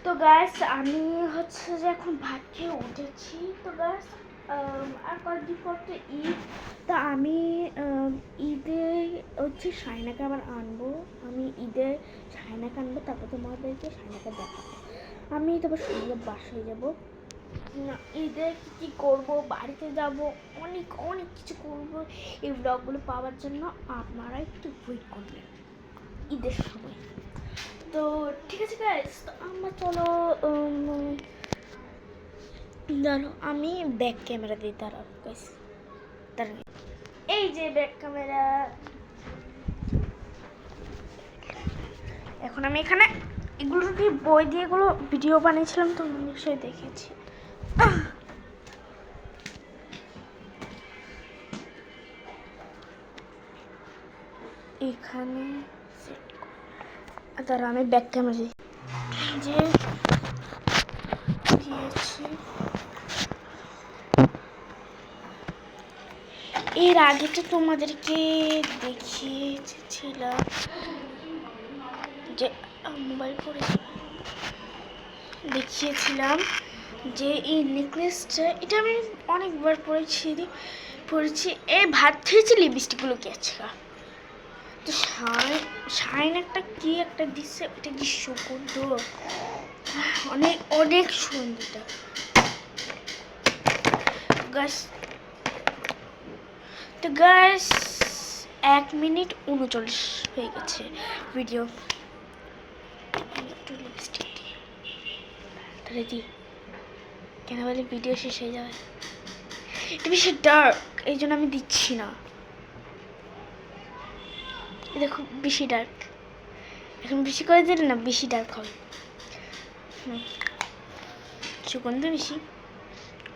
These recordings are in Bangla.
তো গাইস আমি হচ্ছে যে এখন ভাত খেয়ে উঠেছি। তো গাইস আর কয়েকদিন পর তো ঈদ। তা আমি ঈদে হচ্ছে শাইনাকে আবার আনবো। আমি ঈদে শাইনাকে আনবো, তারপর তোমাদেরকে শাইনাকে দেখাবো। আমি তারপর সঙ্গে বাসায় যাবো। ঈদে কী করবো, বাড়িতে যাব, অনেক অনেক কিছু করবো। এই ব্লগগুলো পাওয়ার জন্য আপনারা একটু ওয়েট করবেন ঈদের সময়। তো ঠিক আছে গাইস, তো আমরা চলো দাঁড়ো আমি ব্যাক ক্যামেরা দিই। দাঁড়াও গাইস, দাঁড়াও, এই যে ব্যাক ক্যামেরা। এখন আমি এখানে এগুলো দিয়ে বই দিয়ে এগুলো ভিডিও বানিয়েছিলাম, তো নিশ্চয়ই দেখেছি। এখানে দাঁড়া আমি ব্যাক ক্যামেরা দিই। যে দিয়েছি এর আগে তো তোমাদেরকে দেখিয়েছিলাম যে মোবাইল পরে দেখিয়েছিলাম যে এই নেকলেসটা, এটা আমি অনেকবার পরেছি। এই ভাত খেয়েছি, লিপস্টিকগুলো কি আছে। তো শাইন একটা কি একটা দিচ্ছে, এটা কি সুগন্ধ, অনেক অনেক সুন্দর। তো গাইস 1 মিনিট 39 হয়ে গেছে ভিডিও। একটু লিপস্টিক দিই, কেন বলে ভিডিও শেষ হয়ে যাবে। এটা বেশি ডার্ক, এই জন্য আমি দিচ্ছি না। দেখো বেশি ডার্ক, এখন বেশি করে দিলে না বেশি ডার্ক হবে। সুগন্ধ বেশি,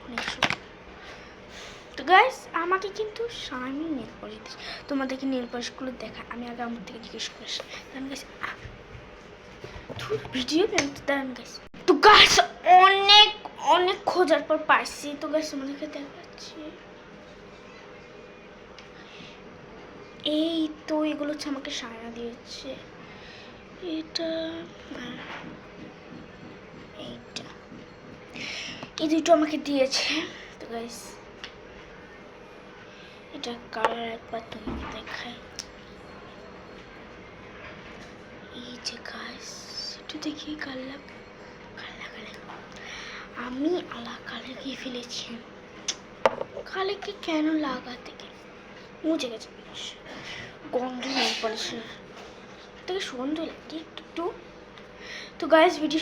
অনেক সুগন্ধ। তো গাইস আমাকে কিন্তু শাইনি নেল পলিশ দিচ্ছে। তোমাদেরকে নেল পলিশগুলো দেখা, আমি আগে আমার থেকে জিজ্ঞেস করেছি। আমি গাইস ভিডিও দাঁড়ান গাইস। তো গাইস অনেক অনেক খোঁজার পর পাইছি। তো গাইস তোমাদেরকে দেখাচ্ছি, এই তো এগুলো হচ্ছে আমাকে শায়না দিয়েছে। এটা এইটা, এই দুটো আমাকে দিয়েছে। তো গাইস এটা কালার একবার তোমাকে দেখাই। এই যে গাইস একটু দেখি কালার আমি আলাদা লাগিয়ে ফেলেছি। কালেকে কেন লাগাতে গেলে মুছে গেছে, গন্ধ নেই পলিশের থেকে সুগন্ধ লাগে একটু। তো গাইস ভিডিও